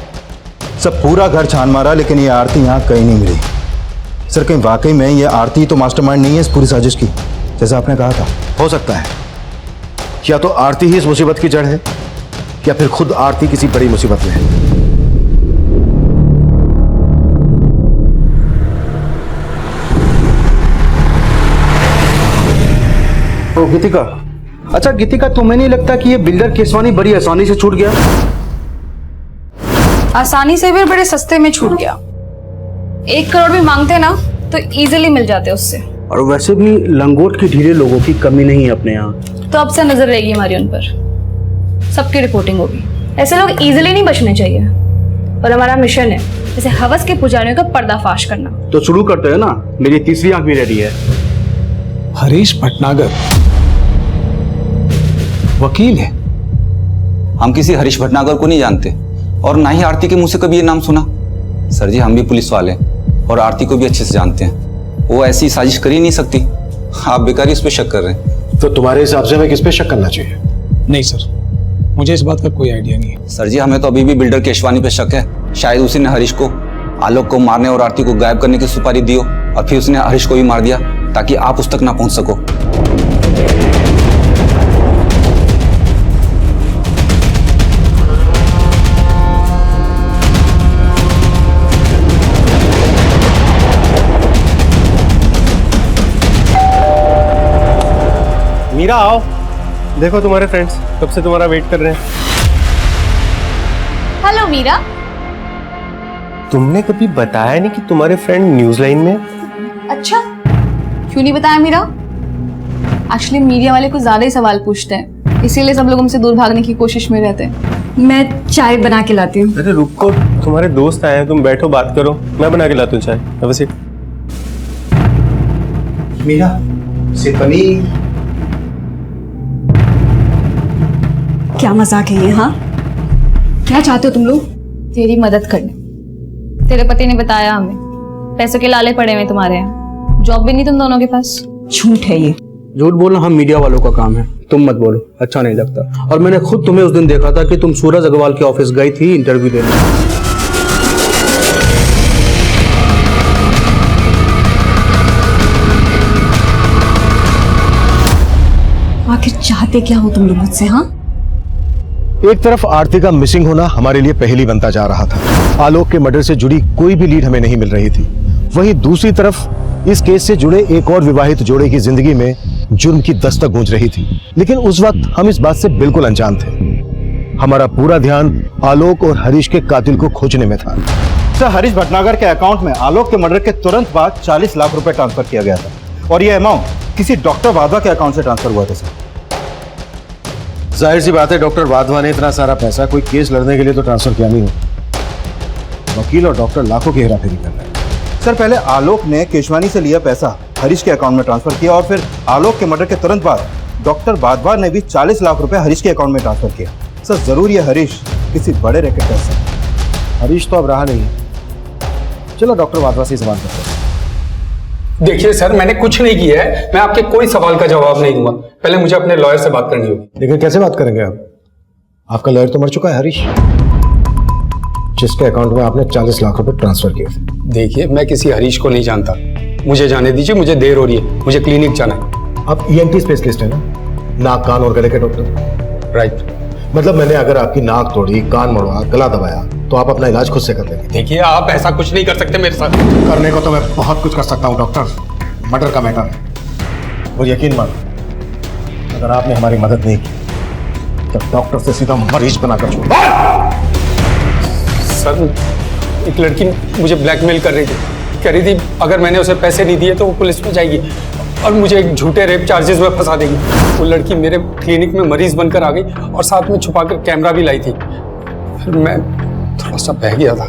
सब पूरा घर छान मारा, लेकिन ये आरती यहाँ कहीं नहीं मिली। सर, कहीं वाकई में ये आरती तो मास्टरमाइंड नहीं है इस पूरी साजिश की, जैसा आपने कहा था? हो सकता है या तो आरती ही इस मुसीबत की जड़ है, या फिर खुद आरती किसी बड़ी मुसीबत में है। तो गीतिका, अच्छा गीतिका, तुम्हें नहीं लगता कि ये बिल्डर केशवानी बड़ी आसानी से छूट गया? आसानी से भी, बड़े सस्ते में छूट गया। 1 करोड़ भी मांगते ना तो इजीली मिल जाते उससे। और वैसे भी लंगोट के ढीले लोगों की कमी नहीं है अपने यहाँ। तो अब से नजर रहेगी हमारी उन पर, सबकी रिपोर्टिंग होगी। ऐसे लोग इजीली नहीं बचने चाहिए और हमारा मिशन है जैसे हवस के पुजारियों का पर्दाफाश करना। तो शुरू करते हैं ना, मेरी तीसरी आंख भी रेडी है। हरीश भटनागर वकील है? हम किसी हरीश भटनागर को नहीं जानते और ना ही आरती के मुंह से कभी ये नाम सुना। सर जी, हम भी पुलिस वाले हैं और आरती को भी अच्छे से जानते हैं। वो ऐसी साजिश कर ही नहीं सकती। आप बेकार ही उस पर शक कर रहे हैं। तो तुम्हारे हिसाब से हमें किस पे शक करना चाहिए? नहीं सर, मुझे इस बात का कोई आइडिया नहीं है। सर जी, हमें तो अभी भी बिल्डर केशवानी पे शक है। शायद उसी ने हरीश को आलोक को मारने और आरती को गायब करने की सुपारी दी हो और फिर उसने हरीश को भी मार दिया ताकि आप उस तक ना पहुंच सको। मीरा, आओ। देखो तुम्हारे फ्रेंड्स कब से तुम्हारा वेट कर रहे हैं। हेलो मीरा। तुमने कभी बताया नहीं कि तुम्हारे फ्रेंड न्यूज लाइन में? अच्छा, क्यों नहीं बताया मीरा? एक्चुअली मीडिया वाले कुछ ज्यादा ही सवाल पूछते हैं, इसीलिए सब लोग हमसे दूर भागने की कोशिश में रहते हैं। मैं चाय बना के लाती हूँ। अरे रुको, तुम्हारे दोस्त आए हैं, तुम बैठो बात करो, मैं बना के लाता हूँ चाय। अब से मीरा से पनीर। क्या मजाक है ये? हाँ, क्या चाहते हो तुम लोग? तेरी मदद करने। तेरे पति ने बताया हमें पैसों के लाले पड़े हुए तुम्हारे यहाँ, जॉब भी नहीं तुम दोनों के पास। झूठ है ये। झूठ बोलना हम मीडिया वालों का काम है, तुम मत बोलो, अच्छा नहीं लगता। और मैंने खुद तुम्हें उस दिन देखा था कि तुम सूरज अग्रवाल के ऑफिस गई थी इंटरव्यू देने। आखिर चाहते क्या हो तुम लोग मुझसे? हाँ, एक तरफ आरती का मिसिंग होना हमारे लिए पहेली बनता जा रहा था। आलोक के मर्डर से जुड़ी कोई भी लीड हमें नहीं मिल रही थी। वहीं दूसरी तरफ इस केस से जुड़े एक और विवाहित जोड़े की जिंदगी में जुर्म की दस्तक गूंज रही थी। लेकिन उस वक्त हम इस बात से बिल्कुल अनजान थे। हमारा पूरा ध्यान आलोक और हरीश के कातिल को खोजने में था। सर, हरीश भटनागर के अकाउंट में आलोक के मर्डर के तुरंत बाद 40 लाख रुपए ट्रांसफर किया गया था और यह अमाउंट किसी डॉक्टर वाधवा के अकाउंट से ट्रांसफर हुआ था सर। जाहिर सी बात है, डॉक्टर वाधवा ने इतना सारा पैसा कोई केस लड़ने के लिए तो ट्रांसफर किया नहीं हो। वकील और डॉक्टर लाखों की हेराफेरी कर रहे हैं। सर, पहले आलोक ने केशवानी से लिया पैसा हरीश के अकाउंट में ट्रांसफर किया और फिर आलोक के मर्डर के तुरंत बाद डॉक्टर वाधवा ने भी 40 लाख रुपए हरीश के अकाउंट में ट्रांसफर किया। सर, जरूर ये हरीश किसी बड़े रैकेट का हिस्सा है। हरीश तो अब रहा नहीं है। चलो डॉक्टर वाधवा से सवाल करते हैं। देखिए सर, मैंने कुछ नहीं किया है, मैं आपके कोई सवाल का जवाब नहीं दूंगा। पहले मुझे अपने लॉयर से बात करनी होगी। लेकिन कैसे बात करेंगे आप? आपका लॉयर तो मर चुका है, हरीश, जिसके अकाउंट में आपने 40 लाख रुपए ट्रांसफर किए थे। देखिए, मैं किसी हरीश को नहीं जानता, मुझे जाने दीजिए, मुझे देर हो रही है, मुझे क्लिनिक जाना है। आप ENT स्पेशलिस्ट है ना, नाक कान और गले के डॉक्टर? राइट। मतलब मैंने अगर आपकी नाक तोड़ी, कान मोड़ा, गला दबाया तो आप अपना इलाज खुद से कर लेंगे? देखिए, आप ऐसा कुछ नहीं कर सकते मेरे साथ। करने को तो मैं बहुत कुछ कर सकता हूँ डॉक्टर, मर्डर का मैटर है। और यकीन मानो, अगर आपने हमारी मदद नहीं की तो डॉक्टर से सीधा मरीज बनाकर छोड़। सर, एक लड़की मुझे ब्लैकमेल कर रही थी, कह रही थी अगर मैंने उसे पैसे नहीं दिए तो वो पुलिस में जाएगी और मुझे एक झूठे रेप चार्जेस में फंसा देगी। वो लड़की मेरे क्लिनिक में मरीज बनकर आ गई और साथ में छुपाकर कैमरा भी लाई थी। फिर मैं थोड़ा सा बह गया था।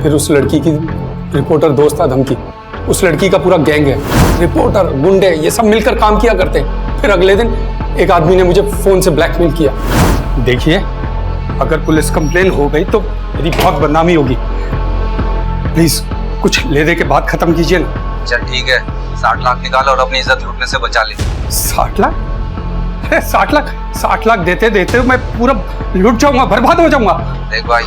फिर उस लड़की की रिपोर्टर दोस्त था धमकी, उस लड़की का पूरा गैंग है, रिपोर्टर, गुंडे, ये सब मिलकर काम किया करते हैं। फिर अगले दिन एक आदमी ने मुझे फोन से ब्लैकमेल किया। देखिए, अगर पुलिस कंप्लेन हो गई तो मेरी बहुत बदनामी होगी। प्लीज कुछ ले दे के बात खत्म कीजिए ना। चल ठीक है, 60 लाख निकाल और अपनी इज्जत लूटने से बचा ले। 60 लाख? 60 लाख देते देते मैं पूरा लुट जाऊंगा, बर्बाद हो जाऊंगा। देख भाई,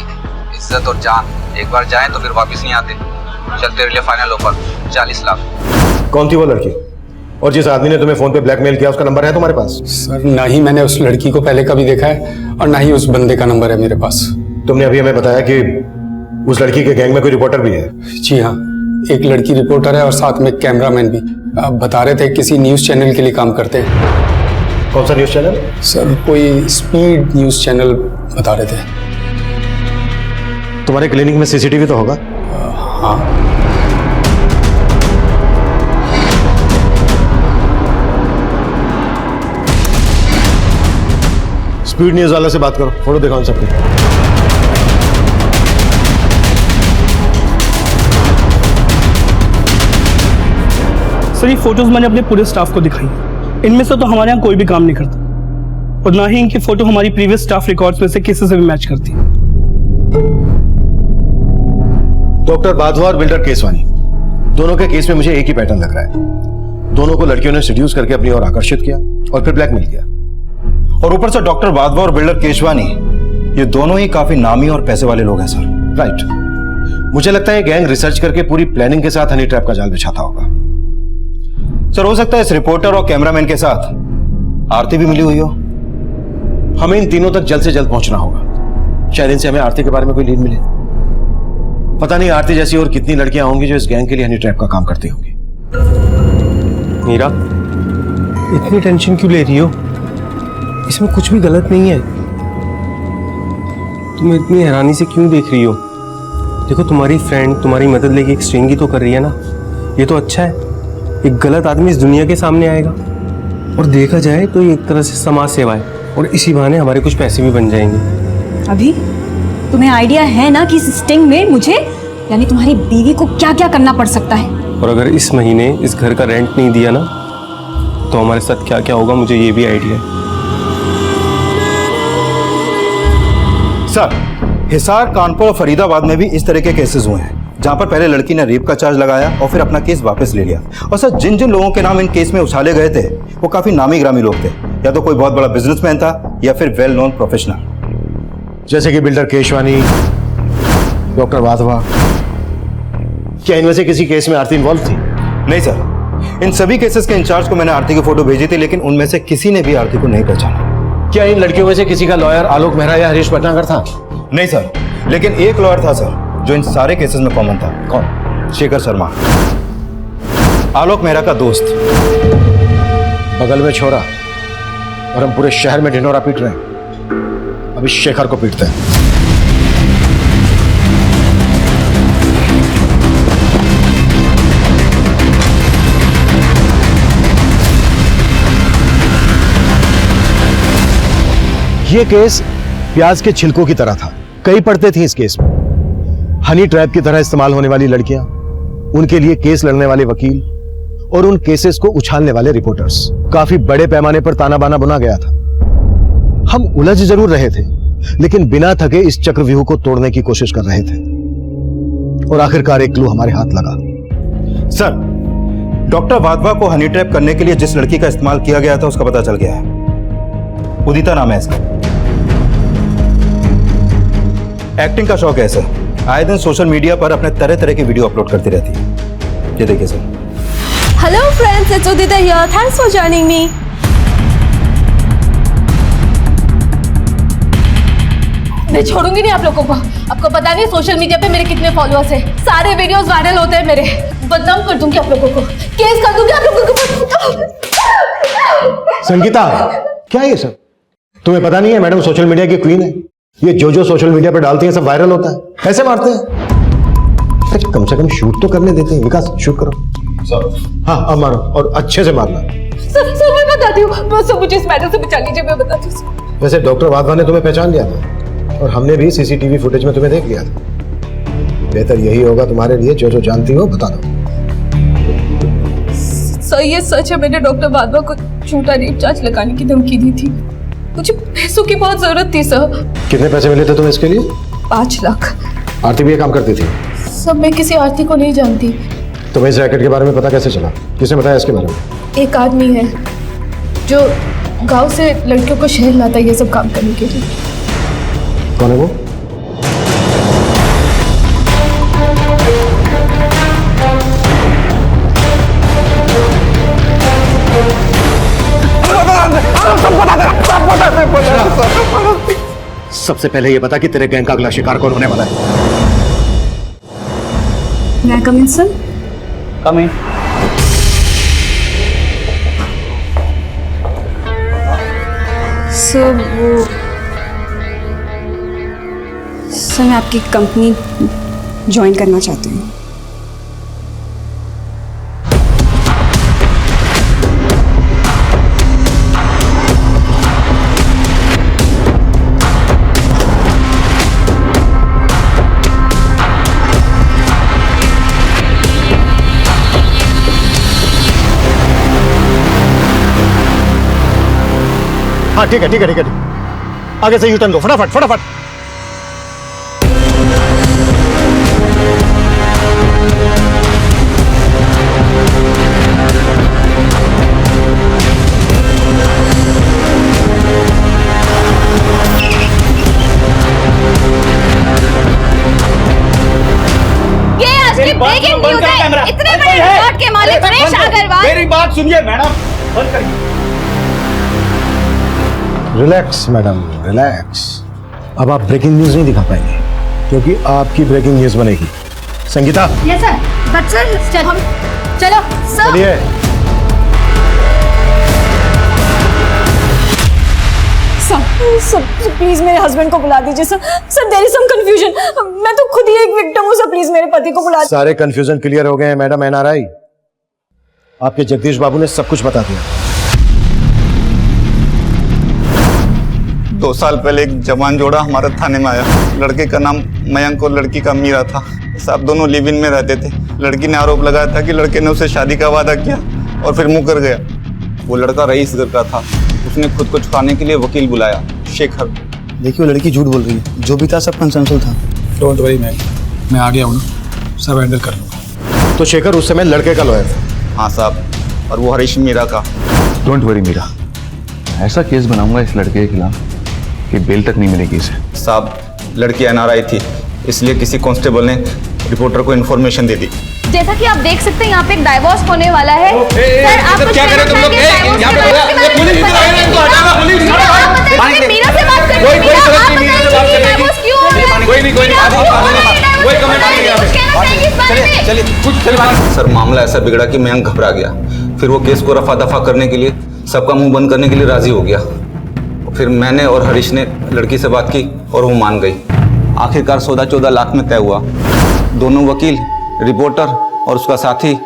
इज्जत और जान एक बार जाए तो फिर वापस नहीं आते। चल, तेरे लिए फाइनल ऑफर 40 लाख। कौन थी वो लड़की? और जिस आदमी ने तुम्हें फोन पे ब्लैकमेल किया उसका नंबर है तुम्हारे पास? सर, ना ही मैंने उस लड़की को पहले कभी देखा है और ना ही उस बंदे का नंबर है मेरे पास। तुमने अभी हमें बताया कि उस लड़की के गैंग में कोई रिपोर्टर भी है? जी हाँ, एक लड़की रिपोर्टर है और साथ में कैमरामैन भी। आप बता रहे थे किसी न्यूज चैनल के लिए काम करते हैं। कौन सा न्यूज चैनल? सर, कोई स्पीड न्यूज चैनल बता रहे थे। तुम्हारे क्लिनिक में CCTV तो होगा? हाँ। स्पीड न्यूज वाला से बात करो, फोटो दिखाओ सबको। सर, ये फोटोज मैंने अपने पूरे स्टाफ को दिखाई। इनमें से तो हमारे यहाँ कोई भी काम नहीं करता और ना ही इनकी फोटो हमारी प्रीवियस स्टाफ रिकॉर्ड्स में से किसी से भी मैच करती। डॉक्टर वाधवा और बिल्डर केसवानी, दोनों के केस में मुझे एक ही पैटर्न लग रहा है। दोनों को लड़कियों ने सेड्यूस करके अपनी ओर आकर्षित किया और फिर ब्लैकमेल किया। और ऊपर से डॉक्टर वाधवा और बिल्डर केशवानी, ये दोनों ही काफी नामी और पैसे वाले लोग हैं सर। राइट। मुझे लगता है गैंग रिसर्च करके पूरी प्लानिंग के साथ हनी ट्रैप का जाल बिछाता होगा। सर, हो सकता है इस रिपोर्टर और कैमरामैन के साथ आरती भी मिली हुई हो। हमें इन तीनों तक जल्द से जल्द पहुंचना होगा। शायद इनसे हमें आरती के बारे में कोई लीड मिले। पता नहीं आरती जैसी और कितनी लड़कियां होंगी जो इस गैंग के लिए हनी ट्रैप का काम करती होंगी। मीरा, इतनी टेंशन क्यों ले रही हो? इसमें कुछ भी गलत नहीं है। तुम इतनी हैरानी से क्यों देख रही हो? देखो, तुम्हारी फ्रेंड तुम्हारी मदद लेके एक स्ट्रेंगी तो कर रही है ना, ये तो अच्छा है। एक गलत आदमी इस दुनिया के सामने आएगा, और देखा जाए तो ये एक तरह से समाज सेवा है, और इसी बहाने हमारे कुछ पैसे भी बन जाएंगे। अभी तुम्हें आइडिया है ना कि इस स्टिंग में मुझे यानी तुम्हारी बीवी को क्या क्या करना पड़ सकता है? और अगर इस महीने इस घर का रेंट नहीं दिया ना, तो हमारे साथ क्या क्या होगा मुझे ये भी आइडिया है। सर, हिसार, कानपुर और फरीदाबाद में भी इस तरह के केसेस हुए हैं, जहां पर पहले लड़की ने रेप का चार्ज लगाया और फिर अपना केस वापस ले लिया। और सर, जिन जिन लोगों के नाम इन केस में उछाले गए थे वो काफी नामी ग्रामी लोग थे, या तो कोई बहुत बड़ा बिजनेसमैन था या फिर वेल नोन प्रोफेशनल, जैसे कि बिल्डर केशवानी, डॉक्टर वाधवा। क्या इनमें से किसी केस में आरती इन्वॉल्व थी? नहीं सर, इन सभी केसेस के इंचार्ज को मैंने आरती की फोटो भेजी थी, लेकिन उनमें से किसी ने भी आरती को नहीं पहचाना। क्या इन लड़कियों में से किसी का लॉयर आलोक मेहरा या हरीश भटनागर था? नहीं सर, लेकिन एक लॉयर था सर जो इन सारे केसेस में कॉमन था। कौन? शेखर शर्मा, आलोक मेहरा का दोस्त। बगल में छोरा, और हम पूरे शहर में ढिंढोरा पीट रहे हैं। अभी शेखर को पीटते हैं। ये केस प्याज के छिलकों की तरह था। कई पड़ते थी इस केस में। हनी ट्रैप की तरह इस्तेमाल होने वाली लड़कियां, उनके लिए केस लड़ने वाले वकील और उन केसेस को उछालने वाले रिपोर्टर्स। काफी बड़े पैमाने पर ताना बाना बुना गया था। हम उलझ जरूर रहे थे, लेकिन बिना थके इस चक्रव्यूह को तोड़ने की कोशिश कर रहे थे, और आखिरकार एक क्लू हमारे हाथ लगा। सर, डॉक्टर वाधवा को हनी ट्रैप करने के लिए जिस लड़की का इस्तेमाल किया गया था उसका पता चल गया है। उदिता नाम है इसका। एक्टिंग का शौक है सर, आए दिन सोशल मीडिया पर अपने तरह तरह की वीडियो अपलोड करती रहती है। ये देखिए sir. Hello friends, it's Udita here, thanks for joining me. मैं छोड़ूंगी नहीं आप लोगों को। आपको पता नहीं सोशल मीडिया पे मेरे कितने फॉलोअर्स हैं। सारे वीडियोस वायरल होते हैं मेरे। बदनाम कर दूंगी आप लोगों को, केस कर दूंगी आप लोगों को। संगीता, क्या ये सब? तुम्हें पता नहीं है मैडम सोशल मीडिया की क्वीन है। ये जो सोशल मीडिया पे डालती है सब वायरल होता है। कैसे मारते हैं? कम से कम शूट तो करने देते हैं। विकास, शूट करो। सर। हाँ, अब मारो, और अच्छे से मारना। सर मैं बताती हूँ, बस मुझे इस मैटर से बचा लीजिए, मैं बताती हूँ। वैसे डॉक्टर वाधवा ने तुम्हें पहचान लिया था, और हमने भी सीसीटीवी फुटेज में तुम्हें देख लिया था। बेहतर यही होगा तुम्हारे लिए, जो जानती हो बता दो। सर, ये सच है, मैंने डॉक्टर वाधवा को झूठा रेप चार्ज लगाने की धमकी दी थी। मुझे पैसों की बहुत जरूरत थी सर। कितने पैसे मिले थे तुम्हें इसके लिए? 5 लाख। आरती भी ये काम करती थी? सब, मैं किसी आरती को नहीं जानती। तुम्हें इस रैकेट के बारे में पता कैसे चला? किसने बताया इसके बारे में? एक आदमी है जो गांव से लड़कियों को शहर लाता है ये सब काम करने के लिए। कौन है वो? सबसे पहले ये बता कि तेरे गैंग का अगला शिकार कौन होने वाला है? मैं कम इन सर? कम इन। सर, मैं आपकी कंपनी ज्वाइन करना चाहती हूँ। हाँ ठीक है। आगे से यू टर्न दो, फटाफट। ये आज की ब्रेकिंग न्यूज़ है। इतने बड़े रिकॉर्ड के मालिक सुरेश अग्रवाल। मेरी बात सुनिए मैडम, बंद करिए। Relax madam, relax. अब आप ब्रेकिंग न्यूज नहीं दिखा पाएंगे, क्योंकि आपकी ब्रेकिंग न्यूज बनेगी। Sangeeta. Yes sir. But sir, हम चलो सर। चलिए। सर प्लीज मेरे हस्बैंड को बुला दीजिए sir. Sir there is some confusion, मैं तो खुद ही एक विक्टिम हूँ सर, प्लीज मेरे पति को बुला। सारे कंफ्यूजन क्लियर हो गए हैं मैडम एनआरआई। आपके जगदीश बाबू ने सब कुछ बता दिया। 2 साल पहले एक जवान जोड़ा हमारे थाने में आया। लड़के का नाम मयंक और लड़की का मीरा था। साहब दोनों लिव इन में रहते थे। लड़की ने आरोप लगाया था कि लड़के ने उसे शादी का वादा किया और फिर मुकर गया। वो लड़का रईस घर का था। उसने खुद को छुड़ाने के लिए वकील बुलाया, शेखर। देखिए वो लड़की झूठ बोल रही है, जो भी था सब कंसेंसुअल था। डोंट वरी मैम, मैं आ गया हूँ ना, सब हैंडल कर लूँगा। तो शेखर उस समय लड़के का लॉयर था? हाँ साहब, और वो हरीश मीरा का। डोंट वरी मीरा, ऐसा केस बनाऊंगा इस लड़के के खिलाफ कि बेल तक नहीं मिलेगी इसे। साहब लड़की एनआरआई थी, इसलिए किसी कांस्टेबल ने रिपोर्टर को इन्फॉर्मेशन दे दी। जैसा कि आप देख सकते हैं यहाँ पे एक डाइवोर्स होने वाला है। सर आप क्या कर रहे हो तुम लोग? यहाँ पे मीरा से बात करनी है। मीरा से बात करनी है। क्यों हो रहा है? कोई कमेंट चलिए सर, मामला ऐसा बिगड़ा कि मयंक घबरा गया। फिर वो केस को रफा दफा करने के लिए, सबका मुंह बंद करने के लिए राजी हो गया। फिर मैंने और हरीश ने लड़की से बात की और वो मान गई। आखिरकार सौदा 14 लाख में तय हुआ। दोनों वकील, रिपोर्टर और उसका साथी,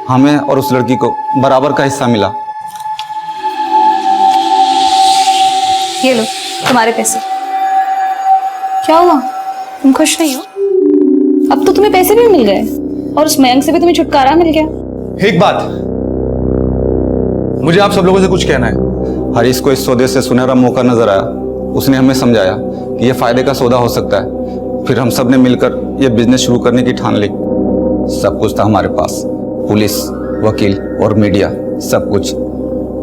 हमें और उस लड़की को बराबर का हिस्सा मिला। ये लो तुम्हारे पैसे। क्या हुआ, तुम खुश नहीं हो? अब तो तुम्हें पैसे भी मिल गए और उस मयंक से भी तुम्हें छुटकारा मिल गया। एक बात, मुझे आप सब लोगों से कुछ कहना है। हरीश को इस सौदे से सुनहरा मौका नजर आया। उसने हमें समझाया कि यह फायदे का सौदा हो सकता है। फिर हम सब ने मिलकर यह बिजनेस शुरू करने की ठान ली। सब कुछ था हमारे पास, पुलिस, वकील और मीडिया, सब कुछ।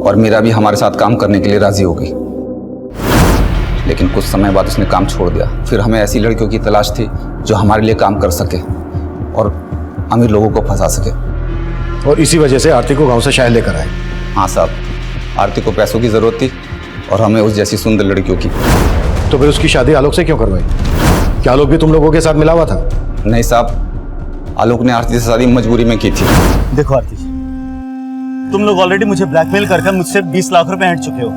और मीरा भी हमारे साथ काम करने के लिए राजी हो गई। लेकिन कुछ समय बाद उसने काम छोड़ दिया। फिर हमें ऐसी लड़कियों की तलाश थी जो हमारे लिए काम कर सके और अमीर लोगों को फंसा सके। और इसी वजह से आरती को गांव से शहर लेकर आए। हाँ साहब, आरती को पैसों की जरूरत थी और हमें उस जैसी सुंदर लड़कियों की। तो फिर उसकी शादी आलोक से क्यों करवाई? क्या आलोक भी तुम लोगों के साथ मिला हुआ था? नहीं साहब, आलोक ने आरती से शादी मजबूरी में की थी। देखो आरती, तुम लोग ऑलरेडी मुझे ब्लैकमेल कर मुझसे 20 लाख रुपए ऐंठ चुके हो।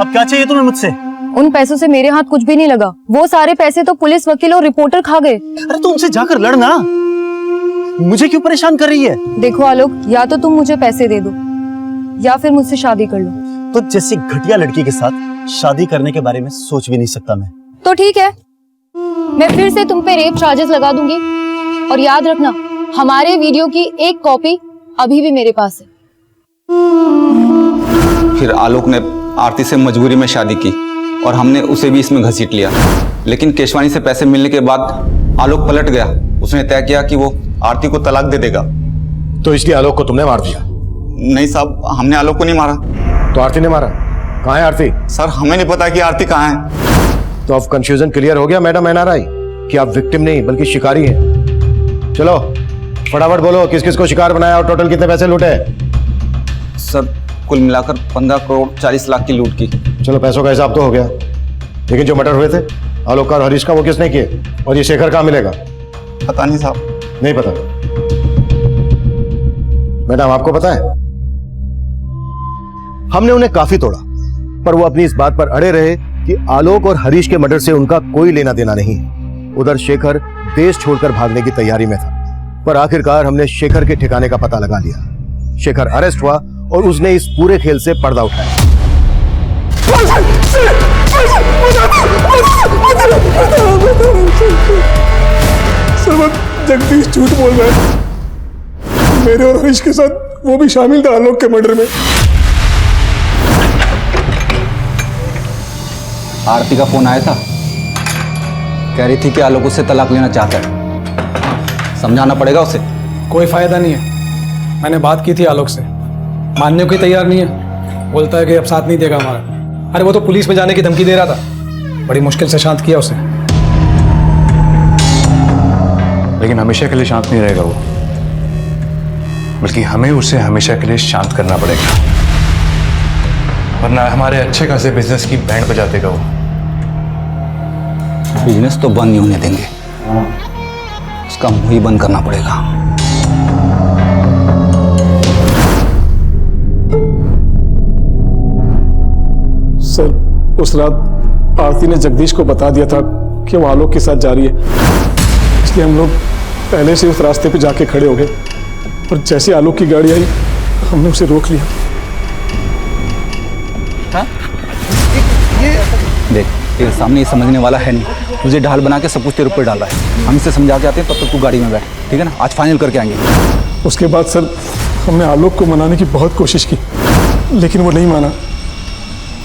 अब क्या चाहिए तुम्हें मुझसे? उन पैसों से मेरे हाथ कुछ भी नहीं लगा। वो सारे पैसे तो पुलिस, वकील और रिपोर्टर खा गए। अरे तो उनसे जाकर लड़ना, मुझे क्यों परेशान कर रही है? देखो आलोक, या तो तुम मुझे पैसे दे दो या फिर मुझसे शादी कर लो। तो जैसी घटिया लड़की के साथ शादी करने के बारे में सोच भी नहीं सकता मैं। तो ठीक है, मैं फिर से तुम पे रेप चार्जेस लगा दूंगी। और याद रखना, हमारे वीडियो की एक कॉपी अभी भी मेरे पास है। फिर आलोक ने आरती से मजबूरी में शादी की और हमने उसे भी इसमें घसीट लिया। लेकिन केशवानी से पैसे मिलने के बाद आलोक पलट गया। उसने तय किया कि वो आरती को तलाक दे देगा। तो इसलिए आलोक को तुमने मार दिया? नहीं साहब, हमने आलोक को नहीं मारा। तो आरती ने मारा? कहाँ है आरती? सर हमें नहीं पता कि आरती कहाँ है। तो अब कंफ्यूजन क्लियर हो गया मैडम एनआरआई कि आप विक्टिम नहीं बल्कि शिकारी हैं। चलो फटाफट बोलो, किस किस को शिकार बनाया और टोटल कितने पैसे लूटे? सर कुल मिलाकर 15 करोड़ 40 लाख की लूट की। चलो पैसों का हिसाब तो हो गया, लेकिन जो मर्डर हुए थे आलोक का और हरीश का, वो किसने किए? और ये शेखर कहाँ मिलेगा? पता नहीं साहब। नहीं पता? मैडम आपको पता है? हमने उन्हें काफी तोड़ा, पर वो अपनी इस बात पर अड़े रहे कि आलोक और हरीश के मर्डर से उनका कोई लेना देना नहीं है। उधर शेखर देश छोड़कर भागने की तैयारी में था, पर आखिरकार हमने शेखर के ठिकाने का पता लगा लिया। शेखर अरेस्ट हुआ और उसने इस पूरे खेल से पर्दा उठाया। जगदीश झूठ बोल रहा है। मेरे और हरीश के साथ वो भी शामिल था आलोक के मर्डर में। आरती का फोन आया था, कह रही थी कि आलोक उससे तलाक लेना चाहता है। समझाना पड़ेगा उसे। कोई फायदा नहीं है, मैंने बात की थी आलोक से, मानने को तैयार नहीं है। बोलता है कि अब साथ नहीं देगा हमारा। अरे वो तो पुलिस में जाने की धमकी दे रहा था, बड़ी मुश्किल से शांत किया उसे। लेकिन हमेशा के लिए शांत नहीं रहेगा वो, बल्कि हमें उसे हमेशा के लिए शांत करना पड़ेगा, वरना हमारे अच्छे खासे बिजनेस की बैंड बजा देगा वो। बिजनेस तो बंद नहीं होने देंगे, उसका मुंह ही बंद करना पड़ेगा। सर उस रात आरती ने जगदीश को बता दिया था कि वो आलोक के साथ जा रही है, इसलिए हम लोग पहले से उस रास्ते पे जाके खड़े हो गए और जैसे आलोक की गाड़ी आई हमने उसे रोक लिया। देख तेरे सामने ये समझने वाला है नहीं, तुझे ढाल बना के सब कुछ तेरे ऊपर डाला है। हम इसे समझा के आते हैं, तब तक तू गाड़ी में बैठ, ठीक है ना? आज फाइनल करके आएंगे। उसके बाद सर हमने आलोक को मनाने की बहुत कोशिश की, लेकिन वो नहीं माना।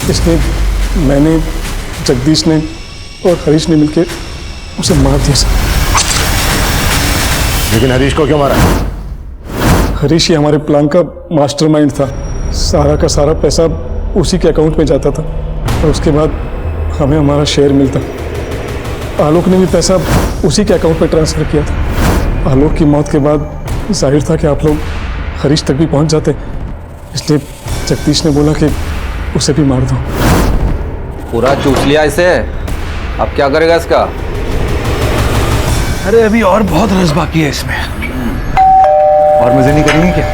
इसलिए मैंने, जगदीश ने और हरीश ने मिलकर उसे मार दिया सर। लेकिन हरीश को क्यों मारा? हरीश ही हमारे प्लान का मास्टरमाइंड था। सारा का सारा पैसा उसी के अकाउंट में जाता था और उसके बाद हमें हमारा शेयर मिलता। आलोक ने भी पैसा उसी के अकाउंट में ट्रांसफर किया था। आलोक की मौत के बाद जाहिर था कि आप लोग हरीश तक भी पहुंच जाते, इसलिए जगदीश ने बोला कि उसे भी मार दो। पूरा चूस लिया इसे, अब क्या करेगा इसका? अरे अभी और बहुत रस बाकी है इसमें। और मजे नहीं करेंगे क्या?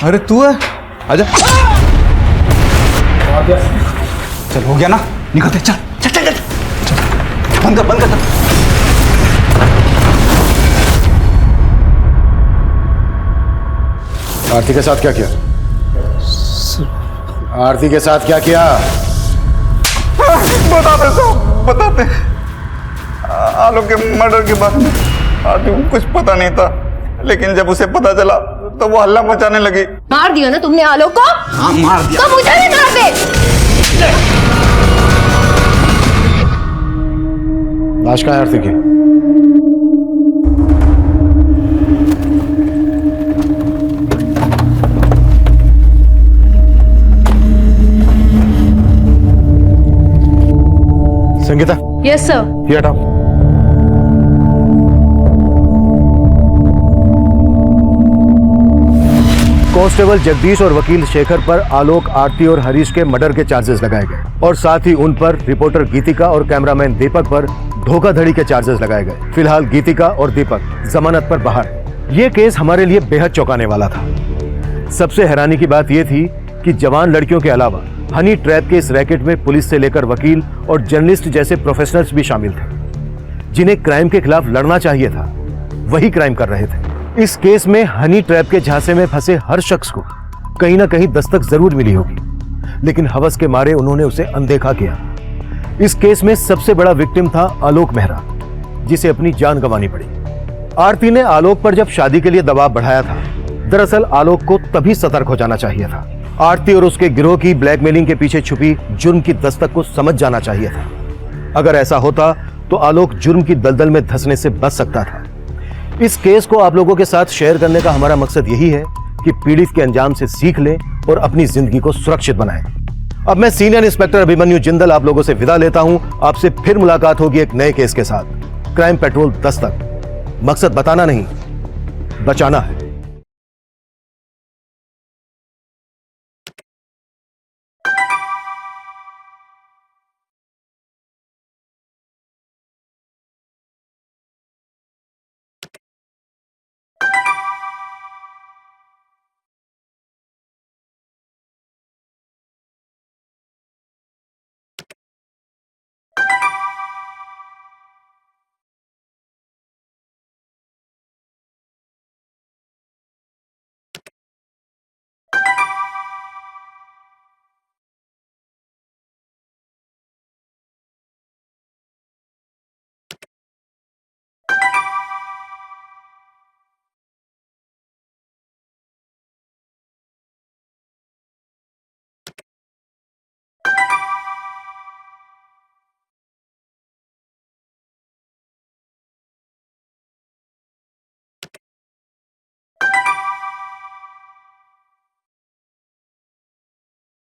अरे तू है, आजा। चल हो गया ना, निकलते, चल चल चल चल, बंद कर बंद कर। आरती के साथ क्या किया? आरती के साथ क्या किया? बताते साहब, बताते। आलोक के मर्डर के बारे में आरती को कुछ पता नहीं था, लेकिन जब उसे पता चला तो वो हल्ला मचाने लगी। मार दिया ना तुमने आलोक को? हाँ मार दिया। तो मुझे भी मार दे। लाश कहाँ है आरती की? Sangeeta, yes sir. ये हटाओ। कांस्टेबल जगदीश और वकील शेखर पर आलोक, आरती और हरीश के मर्डर के चार्जेस लगाए गए और साथ ही उन पर रिपोर्टर गीतिका और कैमरामैन दीपक पर धोखाधड़ी के चार्जेस लगाए गए। फिलहाल गीतिका और दीपक जमानत पर बाहर है। ये केस हमारे लिए बेहद चौंकाने वाला था। सबसे हैरानी की बात यह थी कि जवान लड़कियों के अलावा हनी ट्रैप के इस रैकेट में पुलिस से लेकर वकील और जर्नलिस्ट जैसे प्रोफेशनल्स भी शामिल थे, जिन्हें क्राइम के खिलाफ लड़ना चाहिए था, वही क्राइम कर रहे थे। इस केस में हनी ट्रैप के झांसे में फंसे हर शख्स को कहीं ना कहीं दस्तक जरूर मिली होगी, लेकिन हवस के मारे उन्होंने उसे अनदेखा किया। इस केस में सबसे बड़ा विक्टिम था आलोक मेहरा, जिसे अपनी जान गंवानी पड़ी। आरती ने आलोक पर जब शादी के लिए दबाव बढ़ाया था, दरअसल आलोक को तभी सतर्क हो जाना चाहिए था। आरती और उसके गिरोह की ब्लैकमेलिंग के पीछे छुपी जुर्म की दस्तक को समझ जाना चाहिए था। अगर ऐसा होता तो आलोक जुर्म की दलदल में धंसने से बच सकता था। इस केस को आप लोगों के साथ शेयर करने का हमारा मकसद यही है कि पीड़ित के अंजाम से सीख ले और अपनी जिंदगी को सुरक्षित बनाए। अब मैं सीनियर इंस्पेक्टर अभिमन्यु जिंदल आप लोगों से विदा लेता हूं। आपसे फिर मुलाकात होगी एक नए केस के साथ। क्राइम पेट्रोल दस्तक, मकसद बताना नहीं, बचाना है।